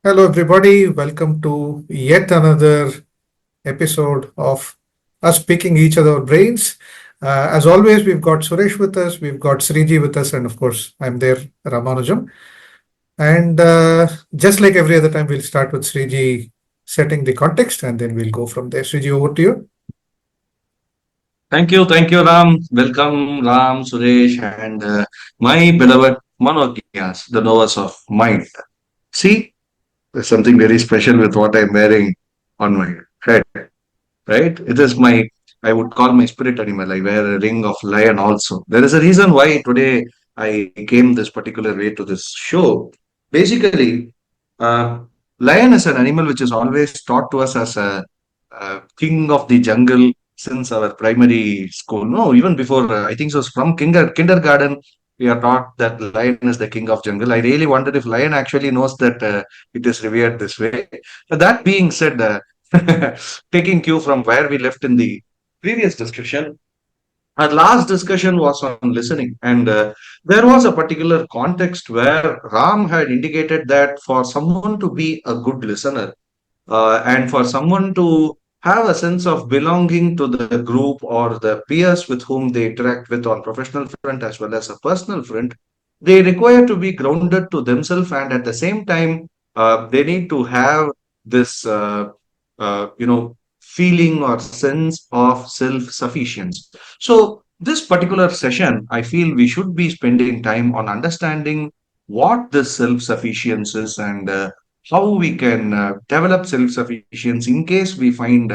Hello, everybody. Welcome to yet another episode of us picking each other brains. As always, we've got Suresh with us, we've got Sriji with us, and of course, I'm there, Ramanujam. And just like every other time, we'll start with Sriji setting the context and then we'll go from there. Sriji, over to you. Thank you, Ram. Welcome, Ram, Suresh, and my beloved Manokias, the knowers of mind. See, there's something very special with what I'm wearing on my head, right? It is my, I would call my spirit animal. I wear a ring of lion also. There is a reason why today I came this particular way to this show. Basically, uh, lion is an animal which is always taught to us as a king of the jungle since our primary school. No, even before, I think so from kindergarten, we are taught that lion is the king of jungle. I really wonder if lion actually knows that it is revered this way. But that being said, taking cue from where we left in the previous discussion, our last discussion was on listening, and there was a particular context where Ram had indicated that for someone to be a good listener and for someone to have a sense of belonging to the group or the peers with whom they interact with on professional front as well as a personal front, they require to be grounded to themselves, and at the same time they need to have this feeling or sense of self-sufficiency. So this particular session, I feel we should be spending time on understanding what this self-sufficiency is, and how we can develop self-sufficiency in case we find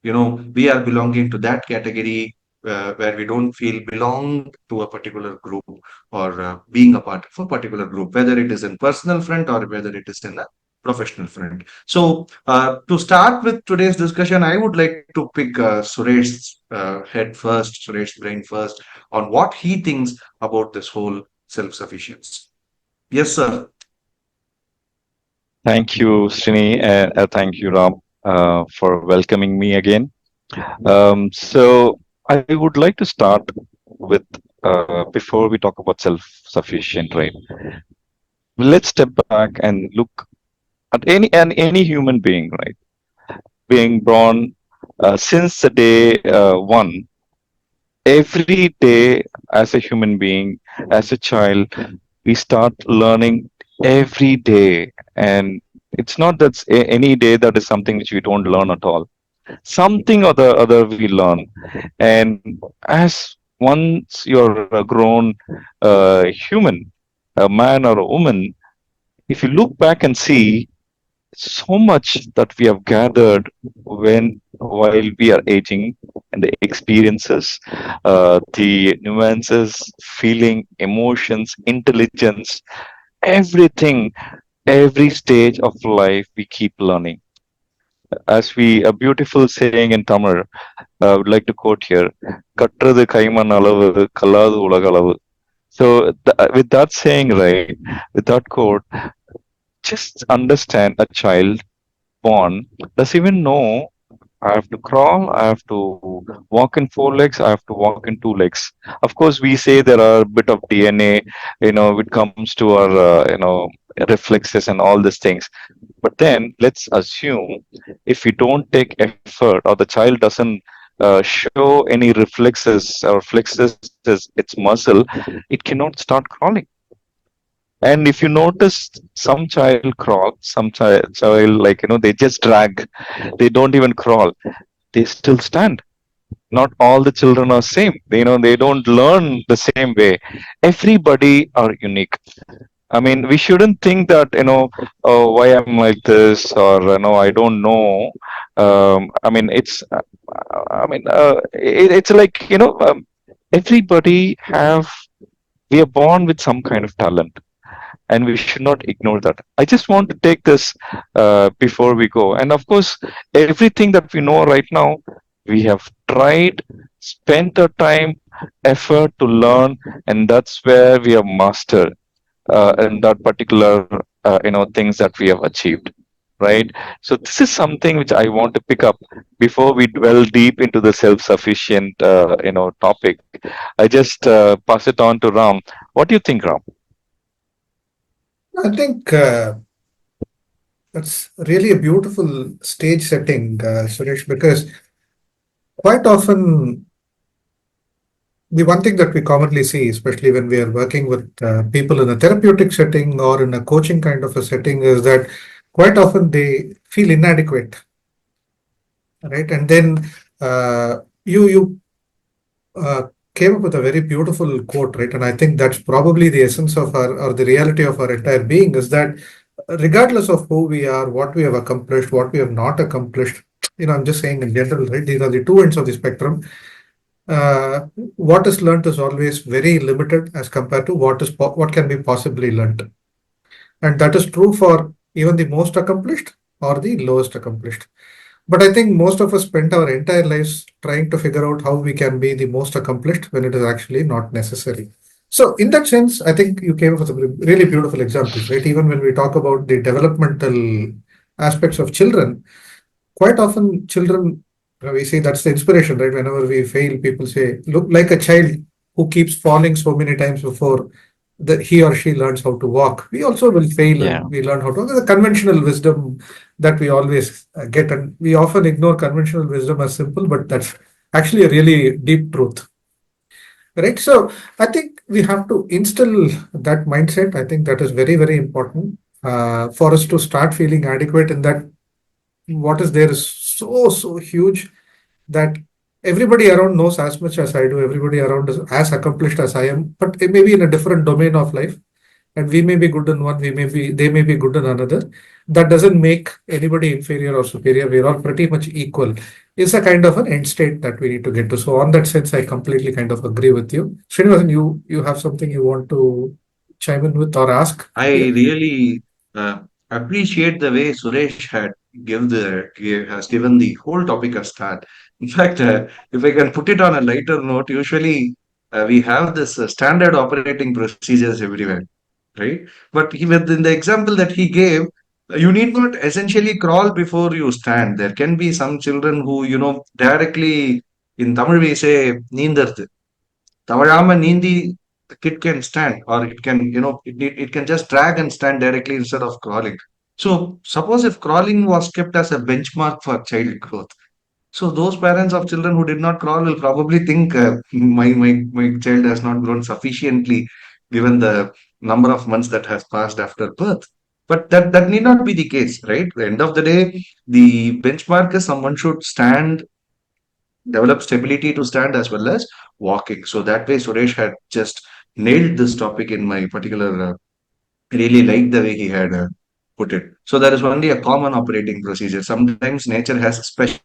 we are belonging to that category where we don't feel belong to a particular group, or being a part of a particular group, whether it is in personal front or whether it is in a professional front. So to start with today's discussion, I would like to pick Suresh's head first, Suresh's brain first, on what he thinks about this whole self-sufficiency. Yes, sir. Thank you, Srini, and thank you, Ram, for welcoming me again. So I would like to start with before we talk about self-sufficient, right? Let's step back and look at any human being, right? Being born since the day one, every day as a human being, as a child, we start learning every day, and it's not that any day that is something which we don't learn at all. Something or the other we learn, and as once you're a grown human, a man or a woman, if you look back and see so much that we have gathered when while we are aging, and the experiences, the nuances, feeling, emotions, intelligence, everything, every stage of life we keep learning. As we a beautiful saying in Tamil, I would like to quote here: "கற்றது கைமண் அளவு, கல்லாது உலகளவு." So with that saying, right, with that quote, just understand a child born does even know I have to crawl, I have to walk in four legs, I have to walk in two legs. Of course, we say there are a bit of DNA, it comes to our, reflexes and all these things. But then let's assume if we don't take effort, or the child doesn't show any reflexes or flexes its muscle, it cannot start crawling. And if you notice, some child crawl, some child, like, they just drag, they don't even crawl, they still stand. Not all the children are same. They don't learn the same way. Everybody are unique. I mean, we shouldn't think that, oh, why I'm like this, or, I don't know. I mean, it's like, we are born with some kind of talent, and we should not ignore that. I just want to take this before we go. And of course, everything that we know right now, we have tried, spent our time, effort to learn, and that's where we have mastered in that particular, things that we have achieved. Right. So this is something which I want to pick up before we dwell deep into the self-sufficient, topic. I just pass it on to Ram. What do you think, Ram? I think That's really a beautiful stage setting, Suresh, because quite often the one thing that we commonly see, especially when we are working with people in a therapeutic setting or in a coaching kind of a setting, is that quite often they feel inadequate, right? And then you uh, came up with a very beautiful quote, right? And I think that's probably the essence of our, or the reality of our entire being, is that regardless of who we are, what we have accomplished, what we have not accomplished, I'm just saying in general, right? These are the two ends of the spectrum. uh, what is learnt is always very limited as compared to what can be possibly learnt, and that is true for even the most accomplished or the lowest accomplished. But I think most of us spend our entire lives trying to figure out how we can be the most accomplished when it is actually not necessary. So, in that sense, I think you came up with some really beautiful examples, right? Even when we talk about the developmental aspects of children, quite often children, we say that's the inspiration, right? Whenever we fail, people say, look like a child who keeps falling so many times before he or she learns how to walk. We also will fail Yeah. and we learn how to walk. The conventional wisdom that we always get, and we often ignore conventional wisdom as simple, but that's actually a really deep truth, right? So I think we have to instill that mindset. I think that is very, very important for us to start feeling adequate in that what is there is so huge that everybody around knows as much as I do. Everybody around is as accomplished as I am, but it may be in a different domain of life. And we may be good in one, they may be good in another. That doesn't make anybody inferior or superior. We're all pretty much equal. It's a kind of an end state that we need to get to. So on that sense, I completely kind of agree with you. Srinivasan, you have something you want to chime in with or ask I here? really appreciate the way Suresh has given the whole topic a start. In fact, if I can put it on a lighter note, usually we have this standard operating procedures everywhere, right? But within the example that he gave, you need not essentially crawl before you stand. There can be some children who, directly in Tamil we say, "நீந்தறது." Tavayama Nindi, the kid can stand, or it can, it can just drag and stand directly instead of crawling. So, suppose if crawling was kept as a benchmark for child growth, so those parents of children who did not crawl will probably think my child has not grown sufficiently given the number of months that has passed after birth. But that need not be the case, right? At the end of the day, the benchmark is someone should stand, develop stability to stand as well as walking. So that way, Suresh had just nailed this topic in my particular. Really liked the way he had put it. So there is only a common operating procedure. Sometimes nature has a special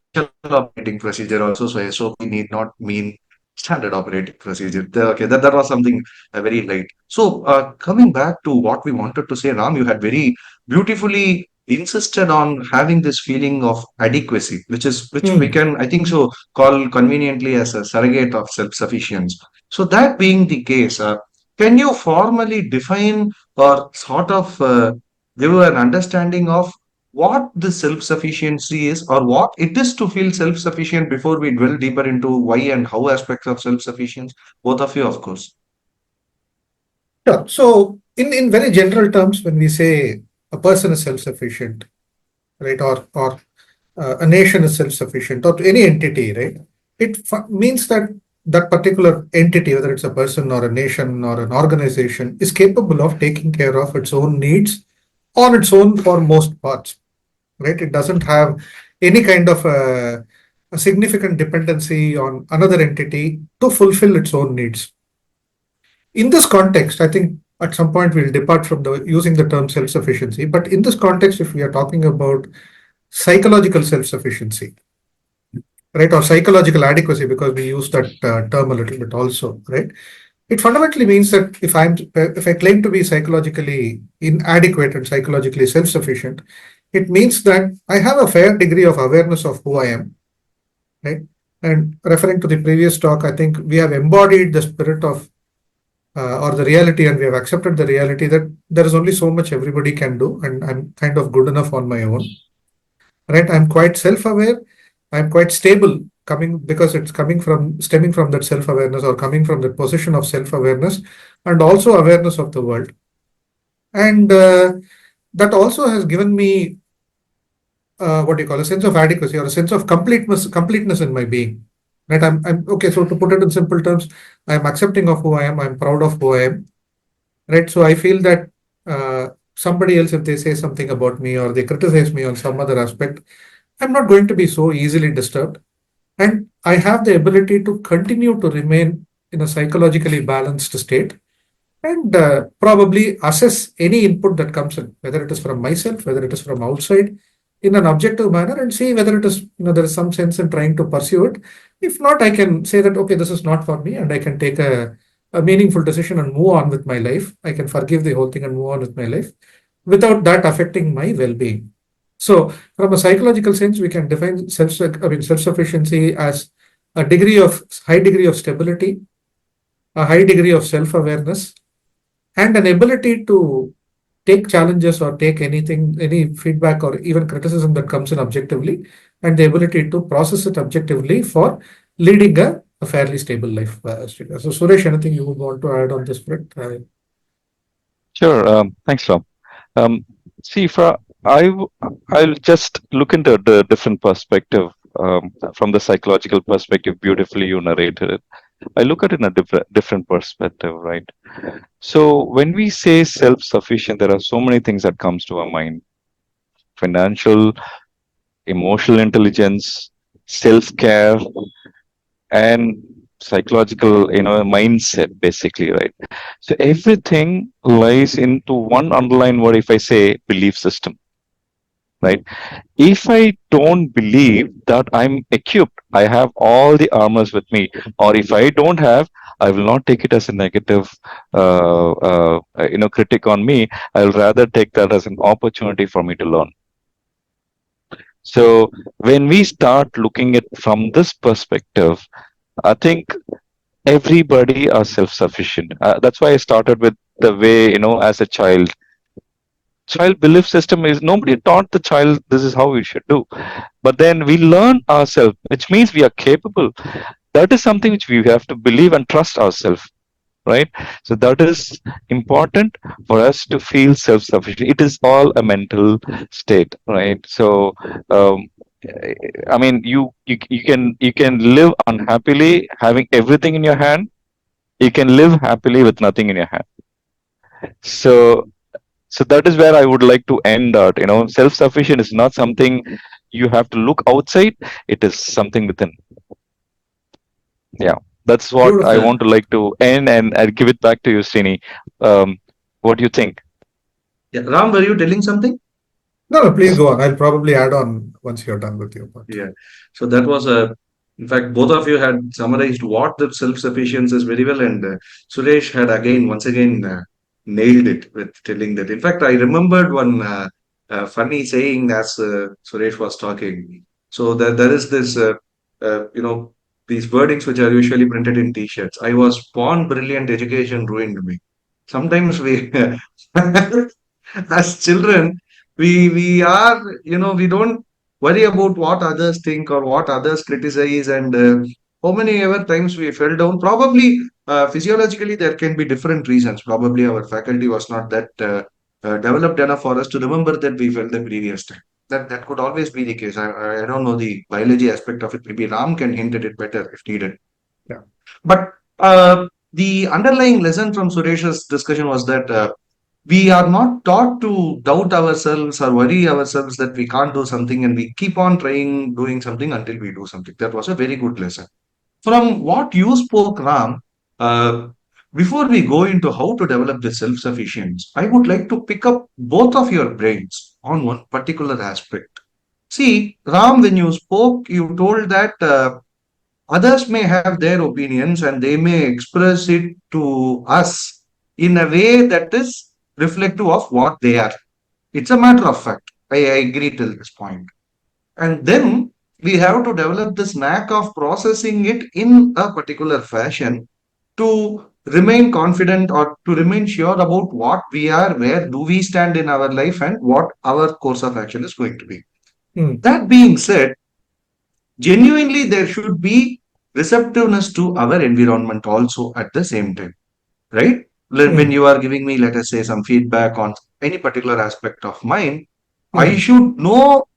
operating procedure also. So SOP need not mean standard operating procedure. Okay, that was something very light. So coming back to what we wanted to say, Ram, you had very beautifully insisted on having this feeling of adequacy, which we Hmm. can, I think so, call conveniently as a surrogate of self-sufficiency. So that being the case, can you formally define or sort of give an understanding of what the self-sufficiency is or what it is to feel self-sufficient before we dwell deeper into why and how aspects of self-sufficiency? Both of you, of course. Sure. So, in very general terms, when we say a person is self-sufficient, right, or a nation is self-sufficient, or any entity, right, means that that particular entity, whether it's a person or a nation or an organization, is capable of taking care of its own needs on its own for most parts, right? It doesn't have any kind of a significant dependency on another entity to fulfill its own needs. In this context, I think at some point we'll depart from the using the term self-sufficiency. But in this context, if we are talking about psychological self-sufficiency, right, or psychological adequacy, because we use that term a little bit also, right? It fundamentally means that if I claim to be psychologically inadequate and psychologically self-sufficient, it means that I have a fair degree of awareness of who I am, right? And referring to the previous talk, I think we have embodied the spirit of or the reality, and we have accepted the reality that there is only so much everybody can do, and I'm kind of good enough on my own, right? I'm quite self-aware. I'm quite stable, coming because it's coming from stemming from that self-awareness or coming from that position of self-awareness and also awareness of the world. And that also has given me what do you call, a sense of adequacy or a sense of completeness in my being. Right? I'm okay. So to put it in simple terms, I'm accepting of who I am. I'm proud of who I am. Right? So I feel that somebody else, if they say something about me or they criticize me on some other aspect, I'm not going to be so easily disturbed. And I have the ability to continue to remain in a psychologically balanced state and probably assess any input that comes in, whether it is from myself, whether it is from outside, in an objective manner, and see whether it is, there is some sense in trying to pursue it. If not, I can say that, okay, this is not for me, and I can take a meaningful decision and move on with my life. I can forgive the whole thing and move on with my life without that affecting my well being. So, from a psychological sense, we can define self-sufficiency as a high degree of stability, a high degree of self-awareness, and an ability to take challenges or take anything, any feedback or even criticism that comes in objectively, and the ability to process it objectively for leading a fairly stable life. Srikar. So, Suresh, anything you would want to add on this front? Sure. Thanks, Ram. Um, see, I'll just look into the different perspective from the psychological perspective. Beautifully, you narrated it. I look at it in a different perspective, right? So when we say self-sufficient, there are so many things that comes to our mind: financial, emotional intelligence, self-care, and psychological, mindset, basically, right? So everything lies into one underlying word. If I say belief system, right? If I don't believe that I'm equipped, I have all the armors with me, or if I don't have, I will not take it as a negative, critic on me. I'll rather take that as an opportunity for me to learn. So when we start looking at from this perspective, I think everybody are self-sufficient. That's why I started with the way, as a child belief system is nobody taught the child this is how we should do, but then we learn ourselves, which means we are capable. That is something which we have to believe and trust ourselves, right? So that is important for us to feel self-sufficient. It is all a mental state, right? So um, I mean, you can live unhappily having everything in your hand. You can live happily with nothing in your hand. So so that is where I would like to end out. Self-sufficient is not something you have to look outside. It is something within. Yeah, that's what I Beautiful. want to like to end, and I'll give it back to you, Srini. What do you think? Yeah, Ram, were you telling something? No, no, please go on. I'll probably add on once you're done with your part. Yeah. So that was in fact, both of you had summarized what the self-sufficiency is very well, and Suresh had once again, nailed it with telling that. In fact, I remembered one funny saying as Suresh was talking. So there is this, you know, these wordings which are usually printed in T-shirts. I was born brilliant, education ruined me. Sometimes we, as children, we are, we don't worry about what others think or what others criticize, and how many ever times we fell down. Probably physiologically there can be different reasons. Probably our faculty was not that developed enough for us to remember that we fell the previous time. That could always be the case. I don't know the biology aspect of it. Maybe Ram can hint at it better if needed. Yeah. But the underlying lesson from Suresh's discussion was that we are not taught to doubt ourselves or worry ourselves that we can't do something, and we keep on trying doing something until we do something. That was a very good lesson. From what you spoke, Ram, uh, before we go into how to develop the self-sufficiency, I would like to pick up both of your brains on one particular aspect. See, Ram, when you spoke, you told that others may have their opinions and they may express it to us in a way that is reflective of what they are. It's a matter of fact. I agree till this point. And then we have to develop this knack of processing it in a particular fashion to remain confident or to remain sure about what we are, where do we stand in our life, and what our course of action is going to be. Hmm. That being said, genuinely there should be receptiveness to our environment also at the same time, right? When Hmm. you are giving me, let us say, some feedback on any particular aspect of mine, I Hmm. should know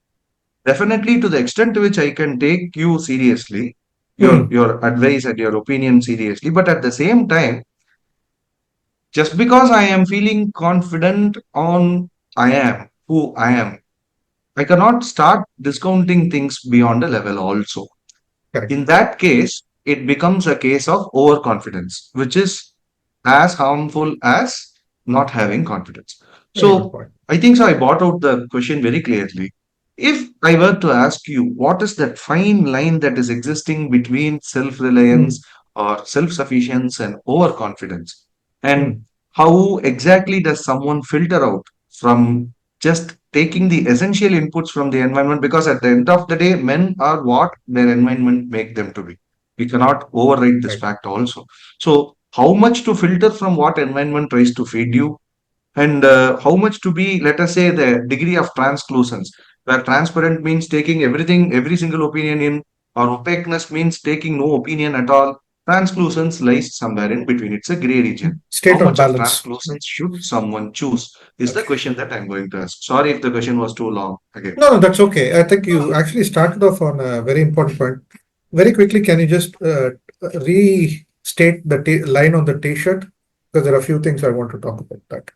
Definitely, to the extent to which I can take you seriously, Hmm. your advice and your opinion seriously, but at the same time, just because I am feeling confident on I am who I am, I cannot start discounting things beyond a level also. Correct. In that case, it becomes a case of overconfidence, which is as harmful as not having confidence. Very good So point. I think so. I brought out the question very clearly. If I were to ask you, what is that fine line that is existing between self Hmm. reliance or self sufficiency and overconfidence? And Hmm. how exactly does someone filter out from just taking the essential inputs from the environment? Because at the end of the day, men are what their environment make them to be. We cannot override this Right. fact also. So how much to filter from what environment tries to feed you, and how much to be, let us say, the degree of transclusions, where transparent means taking everything, every single opinion in, or opaqueness means taking no opinion at all. Transclusions lies somewhere in between. It's a gray region. How State on much of balance. transclusions should someone choose is the Okay. question that I'm going to ask. Sorry if the question was too long again. No, no, that's okay. I think you actually started off on a very important point. Very quickly, can you just restate the line on the T-shirt? Because there are a few things I want to talk about that.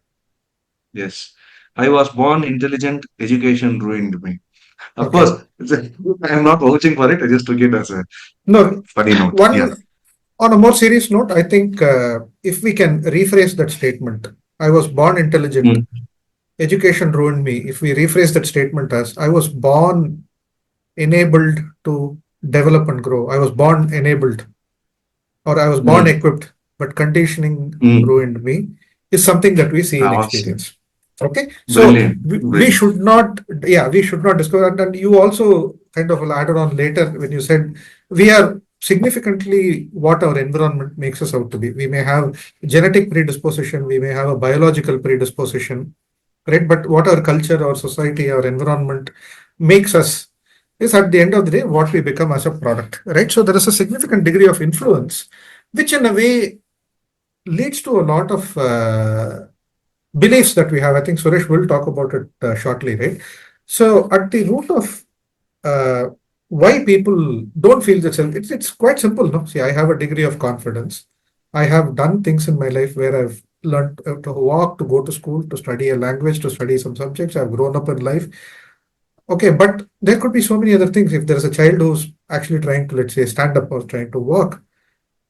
Yes. I was born intelligent, education ruined me. Of course, Okay. I'm not vouching for it. I just took it as a No, funny note. Yeah. one on a more serious note, I think if we can rephrase that statement, I was born intelligent, Mm, education ruined me. If we rephrase that statement as I was born enabled to develop and grow, I was born enabled or I was born mm, equipped, but conditioning mm. ruined me, is something that we see in Awesome. experience. Okay, so Brilliant. we Brilliant. should not, yeah, we should not discover. And you also kind of added on later when you said we are significantly what our environment makes us out to be. We may have genetic predisposition, we may have a biological predisposition, right? But what our culture, our society, our environment makes us is at the end of the day what we become as a product, right? So there is a significant degree of influence, which in a way leads to a lot of beliefs that we have. I think Suresh will talk about it shortly, right? So at the root of uh, why people don't feel that self, it's quite simple. No, see, I have a degree of confidence. I have done things in my life where I've learned to walk, to go to school, to study a language, to study some subjects. I've grown up in life. Okay, but there could be so many other things. If there's a child who's actually trying to, let's say, stand up or trying to walk,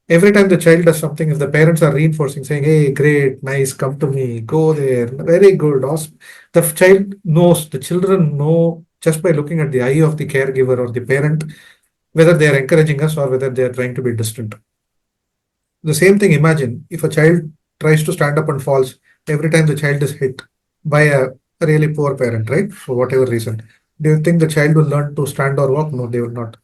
every time the child does something, if the parents are reinforcing, saying, "Hey, great, nice, come to me, go there, very good, awesome," the child knows, the children know just by looking at the eye of the caregiver or the parent whether they are encouraging us or whether they are trying to be distant. The same thing, imagine if a child tries to stand up and falls every time the child is hit by a really poor parent, right? For whatever reason. Do you think the child will learn to stand or walk? No, they will not.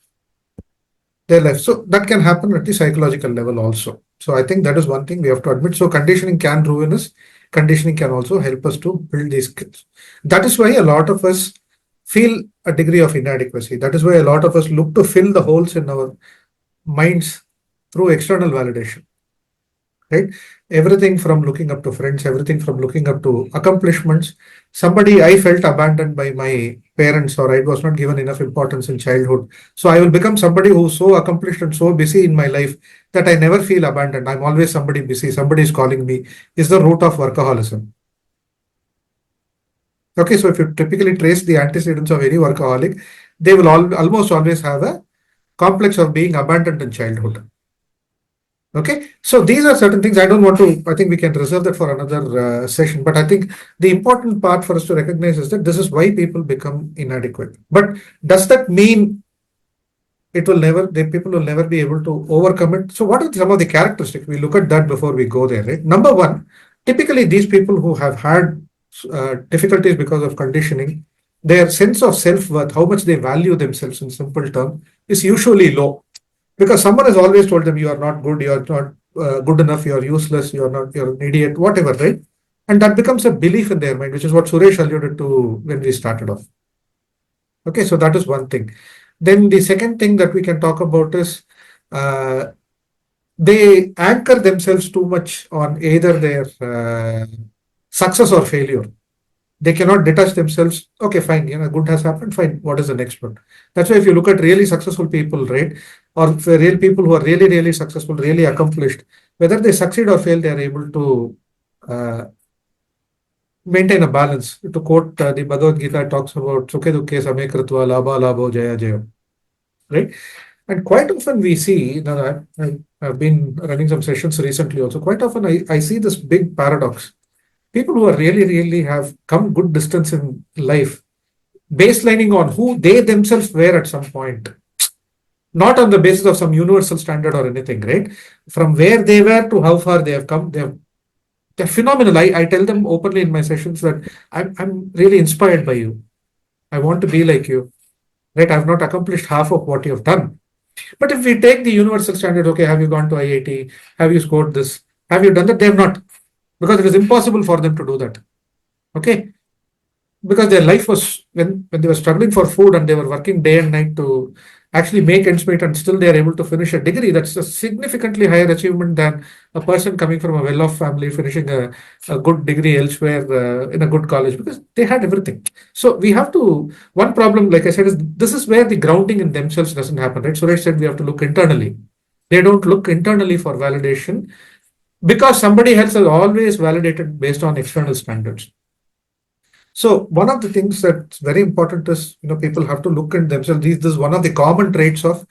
Their life. So that can happen at the psychological level also. So I think that is one thing we have to admit. So conditioning can ruin us. Conditioning can also help us to build these skills. That is why a lot of us feel a degree of inadequacy. That is why a lot of us look to fill the holes in our minds through external validation, right? Everything from looking up to friends, everything from looking up to accomplishments. Somebody, I felt abandoned by my parents, or I was not given enough importance in childhood, so I will become somebody who's so accomplished and so busy in my life that I never feel abandoned. I'm always somebody busy, somebody is calling me, is the root of workaholism. Okay, so if you typically trace the antecedents of any workaholic, they will almost always have a complex of being abandoned in childhood. Okay, so these are certain things I don't want to, I think we can reserve that for another session. But I think the important part for us to recognize is that this is why people become inadequate. But does that mean it will never, the people will never be able to overcome it? So, what are some of the characteristics? We look at that before we go there, right? Number one, typically these people who have had difficulties because of conditioning, their sense of self worth, how much they value themselves in simple terms, is usually low because someone has always told them you are not good, you are not good enough, you are useless, you are not, you're an idiot, whatever, right? And that becomes a belief in their mind, which is what Suresh alluded to when we started off. Okay, so that is one thing. Then the second thing that we can talk about is uh, they anchor themselves too much on either their success or failure. They cannot detach themselves. Okay, fine, good has happened, fine. What is the next one? That's why if you look at really successful people, right, or for real people who are really, really successful, really accomplished, whether they succeed or fail, they are able to uh, maintain a balance. To quote the Bhagavad Gita, talks about Sukhe Dukhe Same Kritva Labha Labho Jaya Jaya, right? And quite often we see, I've been running some sessions recently also, quite often I see this big paradox. People who are really, really have come good distance in life, baselining on who they themselves were at some point, not on the basis of some universal standard or anything, right? From where they were to how far they have come, they're phenomenal. I tell them openly in my sessions that I'm really inspired by you. I want to be like you, right? I've not accomplished half of what you've done. But if we take the universal standard, okay, have you gone to IIT? Have you scored this? Have you done that? They have not, because it is impossible for them to do that. Okay, because their life was, when they were struggling for food and they were working day and night to actually make ends meet, and still they are able to finish a degree. That's a significantly higher achievement than a person coming from a well-off family finishing a good degree elsewhere in a good college, because they had everything. So we have to, one problem, like I said, is this is where the grounding in themselves doesn't happen, right? Suresh said we have to look internally. They don't look internally for validation, because somebody else has always validated based on external standards. So one of the things that's very important is, people have to look at themselves. This is one of the common traits of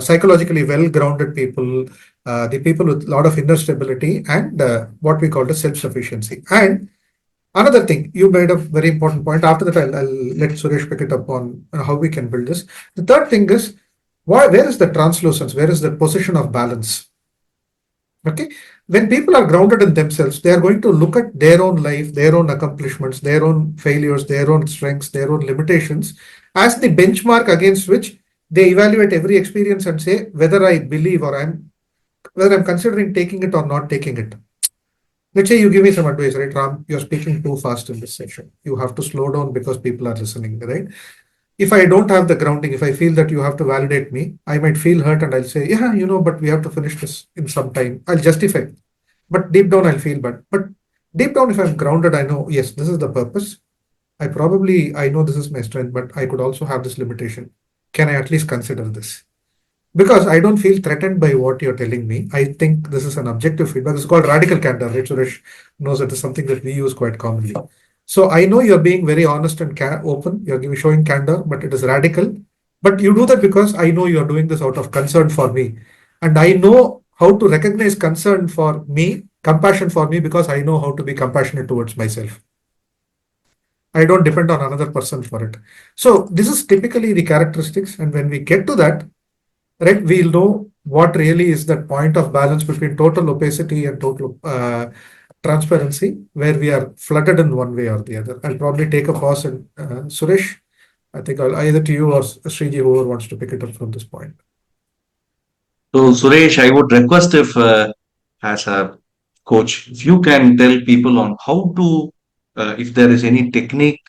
psychologically well-grounded people, the people with a lot of inner stability, and what we call the self-sufficiency. And another thing, you made a very important point. After that, I'll let Suresh pick it up on how we can build this. The third thing is, where is the translucence? Where is the position of balance? Okay. When people are grounded in themselves, they are going to look at their own life, their own accomplishments, their own failures, their own strengths, their own limitations as the benchmark against which they evaluate every experience and say whether I believe or whether I'm considering taking it or not taking it. Let's say you give me some advice, right, Ram? You're speaking too fast in this session. You have to slow down because people are listening, right? If I don't have the grounding, if I feel that you have to validate me, I might feel hurt and I'll say, yeah, but we have to finish this in some time. I'll justify. But deep down, I'll feel bad. But deep down, if I'm grounded, I know, yes, this is the purpose. I know this is my strength, but I could also have this limitation. Can I at least consider this? Because I don't feel threatened by what you're telling me. I think this is an objective feedback. It's called radical candor, right? Suresh knows that is something that we use quite commonly. So I know you're being very honest and open. Showing candor, but it is radical. But you do that because I know you're doing this out of concern for me. And I know how to recognize concern for me, compassion for me, because I know how to be compassionate towards myself. I don't depend on another person for it. So this is typically the characteristics. And when we get to that, right, we'll know what really is that point of balance between total opacity and total transparency, where we are flooded in one way or the other. I'll probably take a pause, and Suresh, I think I'll either to you or Sriji, whoever wants to pick it up from this point. So, Suresh, I would request if, as a coach, if you can tell people on how to, if there is any technique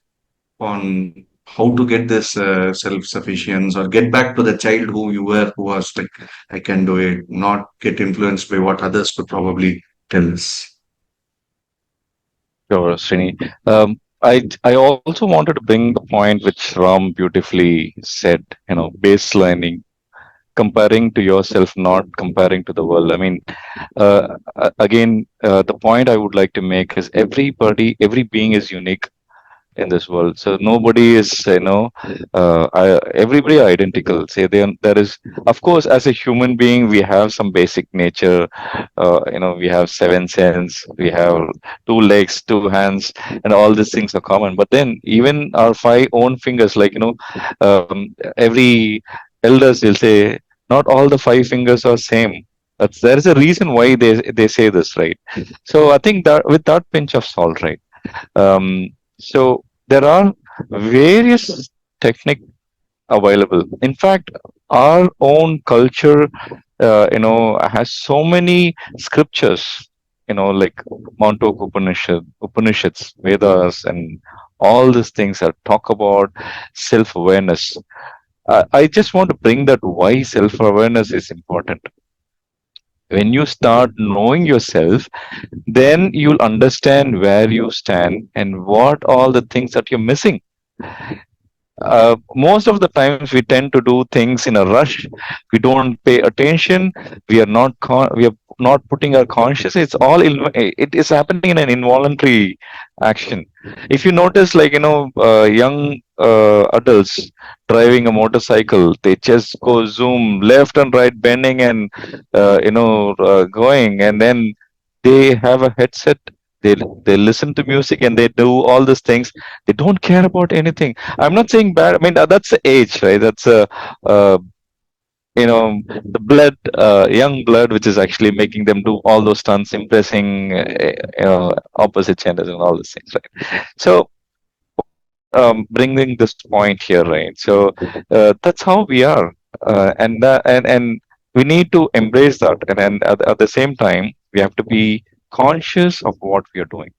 on how to get this self-sufficiency or get back to the child who you were, who was like, I can do it, not get influenced by what others could probably tell us. Sure, Srini. I also wanted to bring the point which Ram beautifully said, baselining, comparing to yourself, not comparing to the world. I mean, the point I would like to make is every being is unique in this world. So nobody is, everybody are identical. Say there is, of course, as a human being, we have some basic nature. We have seven sense, we have two legs, two hands, and all these things are common. But then even our five own fingers, every elders will say, not all the five fingers are same. There is a reason why they say this, right? So I think that with that pinch of salt, right? So there are various techniques available. In fact, our own culture, has so many scriptures, like Montauk Upanishads, Vedas, and all these things that talk about self-awareness. I just want to bring that why self-awareness is important. When you start knowing yourself, then you'll understand where you stand and what all the things that you're missing. Most of the times we tend to do things in a rush. We don't pay attention. We are not putting our conscious. It is happening in an involuntary action. If you notice, like, young adults driving a motorcycle, they just go zoom left and right, bending and going, and then they have a headset. They listen to music and they do all these things. They don't care about anything. I'm not saying bad. I mean, that's the age, right? That's uh, the blood, young blood, which is actually making them do all those stunts, impressing opposite genders and all these things, right? So why am I bringing this point here, right? So that's how we are, and we need to embrace that, and then at the same time, we have to be conscious of what we are doing.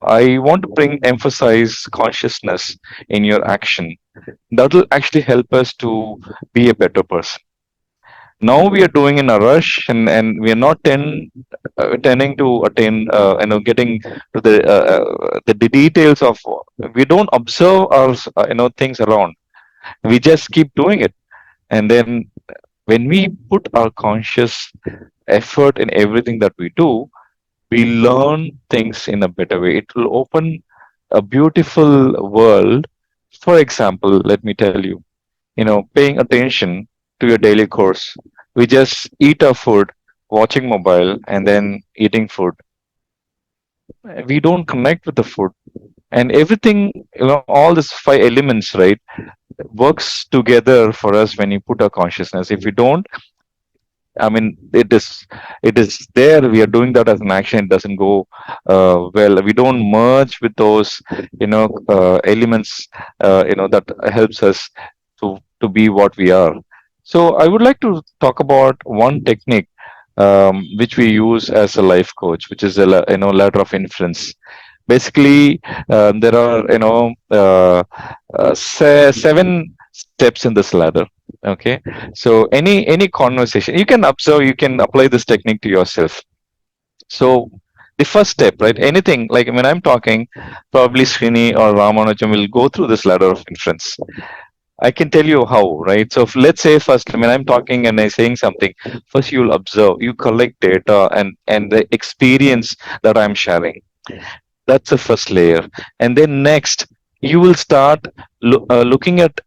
I want to bring emphasize consciousness in your action. That will actually help us to be a better person. Now we are doing in a rush, and we are not tending to attain, getting to the details of. We don't observe our things around. We just keep doing it, and then when we put our conscious effort in everything that we do, we learn things in a better way. It will open a beautiful world. For example, let me tell you, paying attention to your daily course. We just eat our food, watching mobile, and then eating food. We don't connect with the food. And everything, all these five elements, right, works together for us when you put our consciousness. If we don't, I mean, it is there. We are doing that as an action. It doesn't go well. We don't merge with those, elements, that helps us to be what we are. So I would like to talk about one technique which we use as a life coach, which is ladder of inference. Basically, there are seven steps in this ladder. Okay, so any conversation you can observe, you can apply this technique to yourself. So the first step, right? Anything like when I'm talking, probably Srini or Ramanujam will go through this ladder of inference. I can tell you how, right? So let's say first, when I'm talking and I'm saying something, first you'll observe, you collect data and the experience that I'm sharing. That's the first layer. And then next, you will start looking at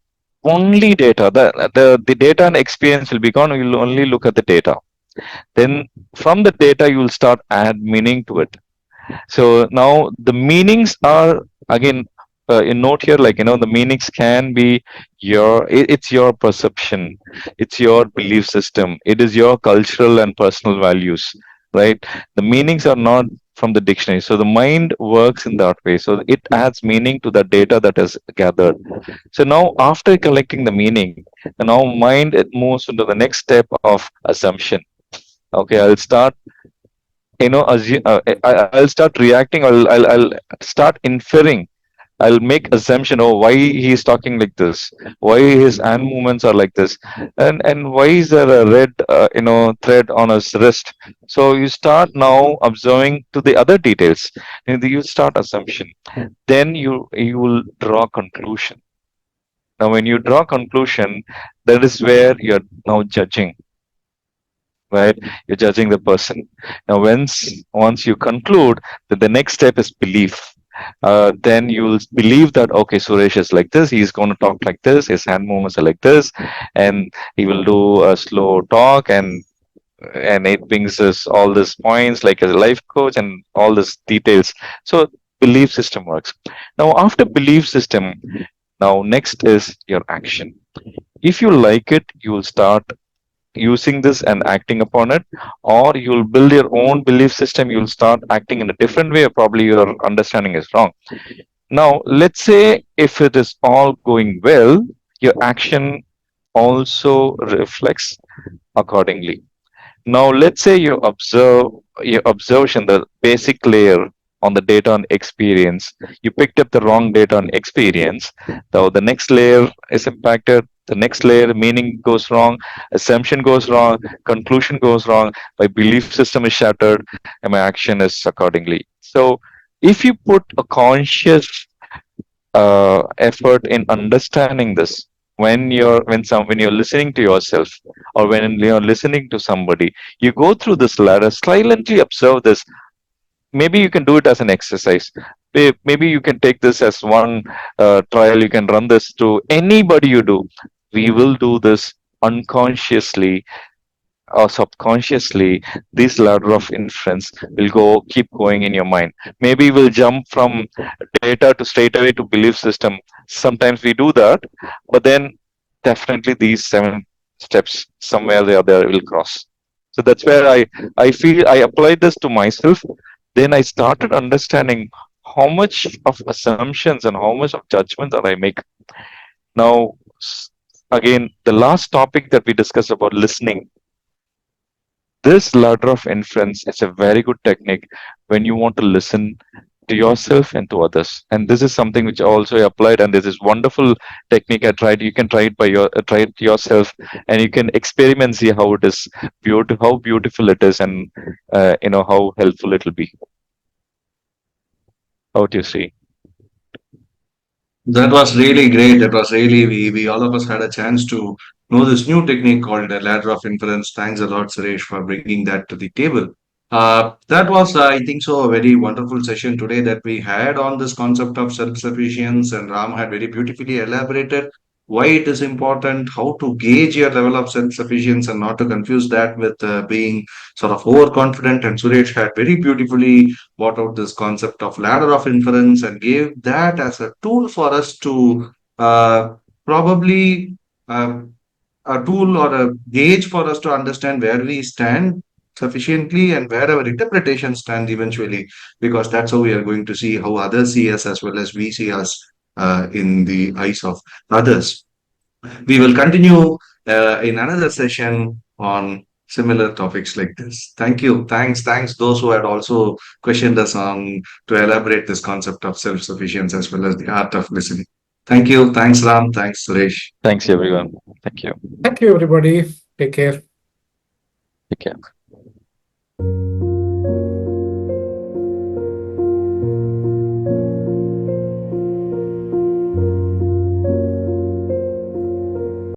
only data. The data and experience will be gone. You'll only look at the data. Then from the data, you will start add meaning to it. So now the meanings are again in note here, like the meanings can be it's your perception, it's your belief system, it is your cultural and personal values, right? The meanings are not from the dictionary. So the mind works in that way. So it adds meaning to the data that is gathered. So now after collecting the meaning, now mind it moves into the next step of assumption. Okay, I'll start I'll start reacting. I'll start inferring. I'll make assumption. Oh, why he's talking like this? Why his hand movements are like this? And why is there a red thread on his wrist? So you start now observing to the other details. And you start assumption. Then you will draw conclusion. Now when you draw conclusion, that is where you're now judging, right? You're judging the person. Now, once you conclude that the next step is belief, then you'll believe that okay, Suresh is like this. He's going to talk like this. His hand movements are like this, and he will do a slow talk, and it brings us all these points like a life coach and all these details. So belief system works. Now, after belief system, now next is your action. If you like it, you will start using this and acting upon it, or you'll build your own belief system. You'll start acting in a different way, or probably your understanding is wrong. Now let's say if it is all going well, your action also reflects accordingly. Now let's say you observe your observation, the basic layer on the data and experience, you picked up the wrong data and experience. Now the next layer is impacted, The next layer, meaning goes wrong, assumption goes wrong, conclusion goes wrong, my belief system is shattered, and my action is accordingly. So, if you put a conscious effort in understanding this, when you're listening to yourself, or when you're listening to somebody, you go through this ladder, silently observe this. Maybe you can do it as an exercise. Maybe you can take this as one trial. You can run this to anybody you do. We will do this unconsciously or subconsciously. This ladder of inference will keep going in your mind. Maybe we'll jump from data to straight away to belief system. Sometimes we do that, but then definitely these 7 steps somewhere or the other will cross. So that's where I feel I applied this to myself. Then I started understanding how much of assumptions and how much of judgments that I make. Now, again, the last topic that we discussed about listening, this ladder of inference is a very good technique when you want to listen to yourself and to others. And this is something which I also applied, and this is wonderful technique I tried. You can try it try it yourself, and you can experiment, see how it is beautiful, how beautiful it is, and how helpful it will be. How do you see? That was really great. It was really, we all of us had a chance to know this new technique called the ladder of inference. Thanks a lot, Suresh, for bringing that to the table. That was, I think so, a very wonderful session today that we had on this concept of self-sufficiency, and Ram had very beautifully elaborated why it is important, how to gauge your level of self-sufficiency, and not to confuse that with being sort of overconfident. And Suresh had very beautifully brought out this concept of ladder of inference and gave that as a tool for us to probably a tool or a gauge for us to understand where we stand sufficiently and where our interpretation stands eventually, because that's how we are going to see how others see us as well as we see us in the eyes of others. We will continue in another session on similar topics like this. Thank you. Thanks those who had also questioned us on to elaborate this concept of self-sufficiency as well as the art of listening. Thank you. Thanks, Ram. Thanks, Suresh. Thanks, everyone. Thank you. Thank you, everybody. Take care. Take care.